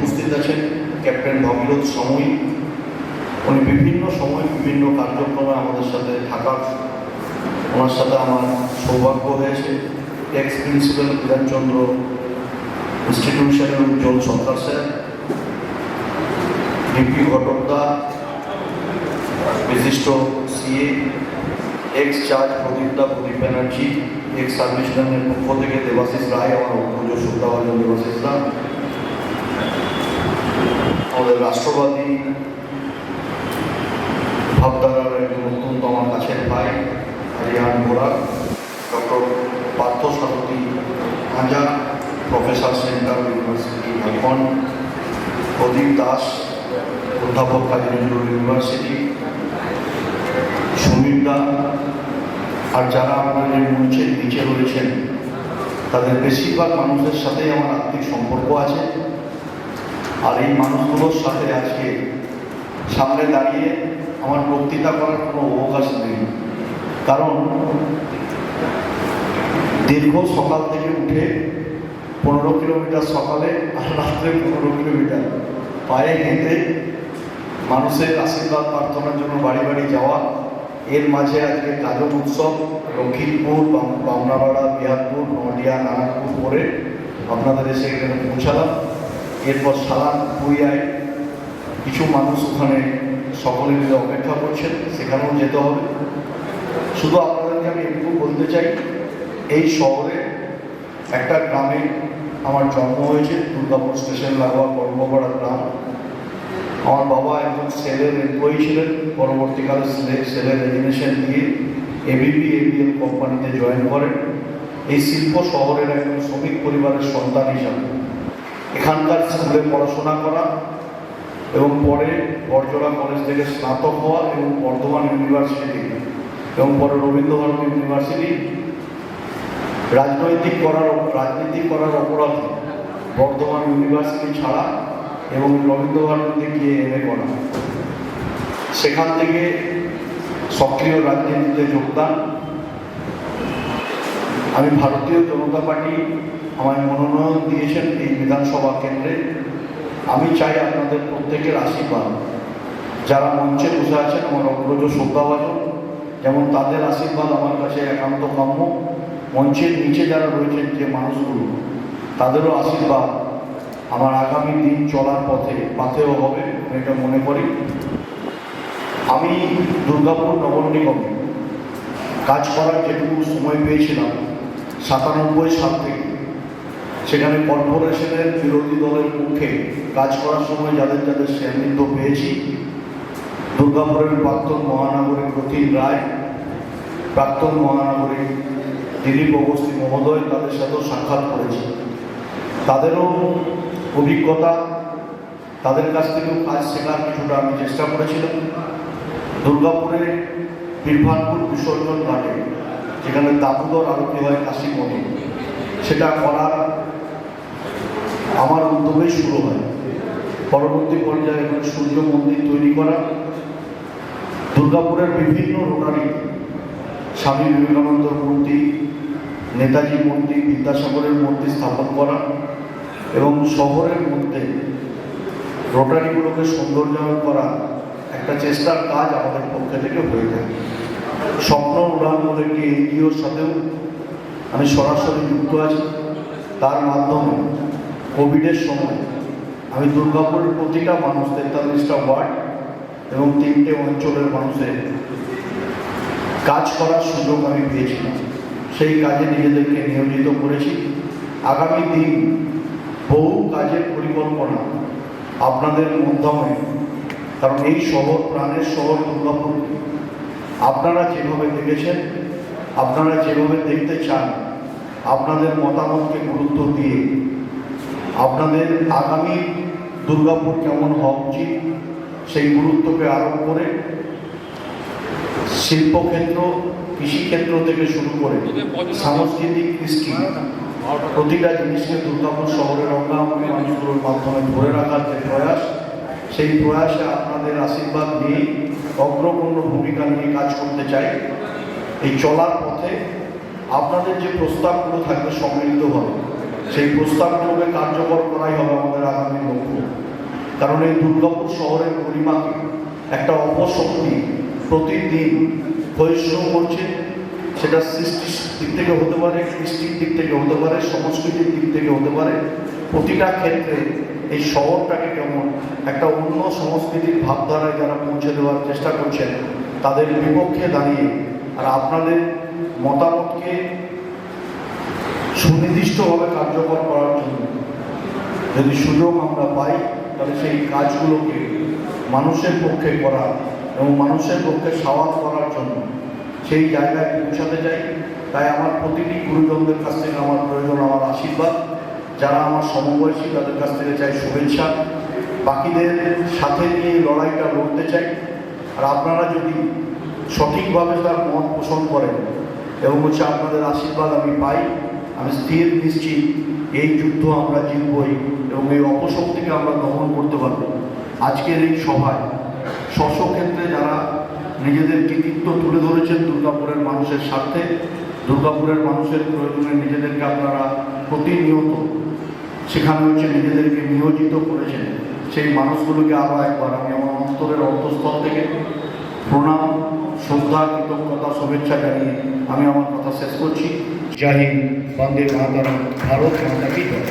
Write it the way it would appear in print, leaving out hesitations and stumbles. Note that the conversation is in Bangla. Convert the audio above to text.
উপস্থিত আছেন ক্যাপ্টেন ভগীরথ সাময়িক। উনি বিভিন্ন সময় বিভিন্ন কার্যক্রমে আমাদের সাথে থাকার, ওনার সাথে আমার সৌভাগ্য হয়েছে। এক্স প্রিন্সিপাল বিধানচন্দ্র ইনস্টিটিউশনের উজ্জ্বল সরকার স্যার, ডিপি ঘটকদার, বিশিষ্ট সিএ, এক্স চার্জ প্রদীপ ব্যানার্জি, এক্স সার্ভিসম্যানের পক্ষ থেকে দেবাশিস রায়, আমার অগ্রজ শ্রদ্ধাভাজন দেবাশিস রায়, আমাদের রাষ্ট্রবাদী ভাবধারার একজন অত্যন্ত আমার কাছের ভাই আরিয়ান বোরা, ডক্টর পার্থ সারথী আঞ্জা, professor central university Jharkhand, Pradip Das, অধ্যাপক কাজী নজরুল ইউনিভার্সিটি, সমীরদা, আর যারা আমাদের মঞ্চের নিচে রয়েছেন তাদের বেশিরভাগ মানুষের সাথেই আমার আত্মিক সম্পর্ক আছে। আর এই মানুষগুলোর সাথে আজকে সামনে দাঁড়িয়ে আমার বক্তৃতা করার কোনো অবকাশ নেই, কারণ দীর্ঘ সকাল থেকে উঠে 15 কিলোমিটার সকালে আর রাত্রে 15 কিলোমিটার পায়ে হেঁটে মানুষের আশীর্বাদ প্রার্থনার জন্য বাড়ি বাড়ি যাওয়া, এর মাঝে আজকে গাজন উৎসব লক্ষ্মীপুর, বামনাপাড়া, বিহারপুর, নডিয়া, নারায়ণপুর করে আপনাদের এসে এখানে পৌঁছালাম। এরপর সালান পুরিয়ায় কিছু মানুষ ওখানে সকলে মিলে অপেক্ষা করছেন, সেখানেও যেতে হবে। শুধু আপনাদেরকে আমি একটু বলতে চাই, এই শহরে একটা গ্রামে আমার জন্ম হয়েছে, দুর্গাপুর স্টেশন লাগোয়া কর্মপাড়া গ্রাম। আমার বাবা একজন সেলের এমপ্লয়ি ছিলেন, পরবর্তীকালে সেলের রেজিগনেশন দিয়ে ABBL কোম্পানিতে জয়েন করেন। এই শিল্প শহরের একজন শ্রমিক পরিবারের সন্তান হিসাবে এখানকার স্কুলে পড়াশোনা করা এবং পরে বরজোড়া কলেজ থেকে স্নাতক হওয়া এবং বর্ধমান ইউনিভার্সিটি এবং পরে রবীন্দ্রভারতী ইউনিভার্সিটি, রাজনীতি করার অপরাধে বর্ধমান ইউনিভার্সিটি ছাড়া এবং রবীন্দ্রভারতীতে গিয়ে MA করা। সেখান থেকে সক্রিয় রাজনীতিতে যোগদান। আমি ভারতীয় জনতা পার্টি আমায় মনোনয়ন দিয়েছেন এই বিধানসভা কেন্দ্রে। আমি চাই আপনাদের প্রত্যেকের আশীর্বাদ। যারা মঞ্চে বসে আছেন আমার অগ্রজ শ্রদ্ধাভাজন, যেমন তাদের আশীর্বাদ আমার কাছে একান্ত কাম্য। মঞ্চের নিচে যারা রয়েছেন যে মানুষগুলো, তাদেরও আশীর্বাদ আমার আগামী দিন চলার পাথেও হবে, আমি এটা মনে করি। আমি দুর্গাপুর নগর নিগমে কাজ করার যেটুকু সময় পেয়েছিলাম 97 সাল থেকে, সেখানে কর্পোরেশনের বিরোধী দলের পক্ষে কাজ করার সময় যাদের যাদের সান্নিধ্য পেয়েছি, দুর্গাপুরের প্রাক্তন মহানগরী প্রতিম রায়, প্রাক্তন মহানগরী দিলীপ অবস্থি মহোদয়, তাদের সাথেও সাক্ষাৎ করেছি। তাদেরও অভিজ্ঞতা, তাদের কাছ থেকেও কাজ শেখার কিছুটা আমি চেষ্টা করেছিলাম। দুর্গাপুরে বীরভানপুর বিসর্জন ঘাটে যেখানে দামোদর আরতি হয় কাশীমণি, সেটা করার আমার উদ্যোগেই শুরু হয়। পরবর্তী পর্যায়ে এখানে সূর্য মন্দির তৈরি করা, দুর্গাপুরের বিভিন্ন রোটারি স্বামী বিবেকানন্দর মূর্তি, নেতাজি মূর্তি, বিদ্যাসাগরের মূর্তি স্থাপন করা এবং শহরের মধ্যে রোটারিগুলোকে সৌন্দর্যায়ন করা একটা চেষ্টার কাজ আমাদের পক্ষ থেকে হয়ে থাকে। স্বপ্ন উড়ান বলে একটি NGOর সাথেও আমি সরাসরি যুক্ত আছি। তার মাধ্যমে কোভিডের সময় আমি দুর্গাপুরের প্রতিটা মানুষ, 43টা ওয়ার্ড এবং 3টে অঞ্চলের মানুষের কাজ করার সুযোগ আমি পেয়েছিলাম। সেই কাজে নিজেদেরকে নিয়োজিত করেছি। আগামী দিন বহু কাজের পরিকল্পনা আপনাদের মাধ্যমে, কারণ এই শহর প্রাণের শহর দুর্গাপুর আপনারা যেভাবে দেখেছেন, আপনারা যেভাবে দেখতে চান, আপনাদের মতামতকে গুরুত্ব দিয়ে আপনাদের আগামী দুর্গাপুর কেমন হওয়া উচিত সেই গুরুত্বকে আরোপ করে শিল্পক্ষেত্র, কৃষিক্ষেত্র থেকে শুরু করে সাংস্কৃতিক কৃষ্টি প্রতিটা জিনিসকে দুর্গাপুর শহরের অঙ্গাঙ্গি মানুষগুলোর মাধ্যমে ধরে রাখার যে প্রয়াস, সেই প্রয়াসে আপনাদের আশীর্বাদ নিয়ে অগ্রগণ্য ভূমিকা নিয়ে কাজ করতে চাই। এই চলার পথে আপনাদের যে প্রস্তাবগুলো থাকবে সম্মিলিতভাবে, সেই প্রস্তাবগুলোকে কার্যকর করাই হবে আমাদের আগামী লক্ষ্য। কারণ এই দুর্গাপুর শহরের গরিমাকে একটা অপশক্তি প্রতিদিন ক্ষয়িষ্ণু করছে। সেটা সৃষ্টির দিক থেকে হতে পারে, কৃষ্টির দিক থেকে হতে পারে, সংস্কৃতির দিক থেকে হতে পারে। প্রতিটা ক্ষেত্রে এই শহরটাকে কেমন একটা অন্য সংস্কৃতির ভাবধারায় যারা পৌঁছে দেওয়ার চেষ্টা করছেন তাদের বিপক্ষে দাঁড়িয়ে আর আপনাদের মতামতকে সুনির্দিষ্টভাবে কার্যকর করার জন্য যদি সুযোগ আমরা পাই তাহলে সেই কাজগুলোকে মানুষের পক্ষে করা এবং মানুষের পক্ষে সওয়াল করার জন্য সেই জায়গায় পৌঁছাতে চাই। তাই আমার প্রতিটি গুরুজনদের কাছ থেকে আমার প্রয়োজন আমার আশীর্বাদ, যারা আমার সমবয়সী তাদের কাছ থেকে চাই শুভেচ্ছা, বাকিদের সাথে নিয়ে লড়াইটা লড়তে চাই। আর আপনারা যদি সঠিকভাবে তার মত পোষণ করেন এবং আপনাদের আশীর্বাদ আমি পাই, আমি স্থির নিশ্চিত এই যুদ্ধ আমরা জিতবই এবং এই অপশক্তিকে আমরা দমন করতে পারব। আজকের এই সভায় স্বস্বক্ষেত্রে যারা নিজেদের কৃতিত্ব তুলে ধরেছেন দুর্গাপুরের মানুষের স্বার্থে, দুর্গাপুরের মানুষের প্রয়োজনে নিজেদেরকে আপনারা প্রতিনিয়ত সেখানে নিজেদেরকে নিয়োজিত করেছেন, সেই মানুষগুলোকে আরও একবার আমি আমার অন্তরের অন্তঃস্থল থেকে প্রণাম, শ্রদ্ধা, কৃতজ্ঞতা, শুভেচ্ছা জানিয়ে আমি আমার কথা শেষ করছি। জয় হিন্দ, বন্দে মাতরম, ভারত মাতা কি জয়।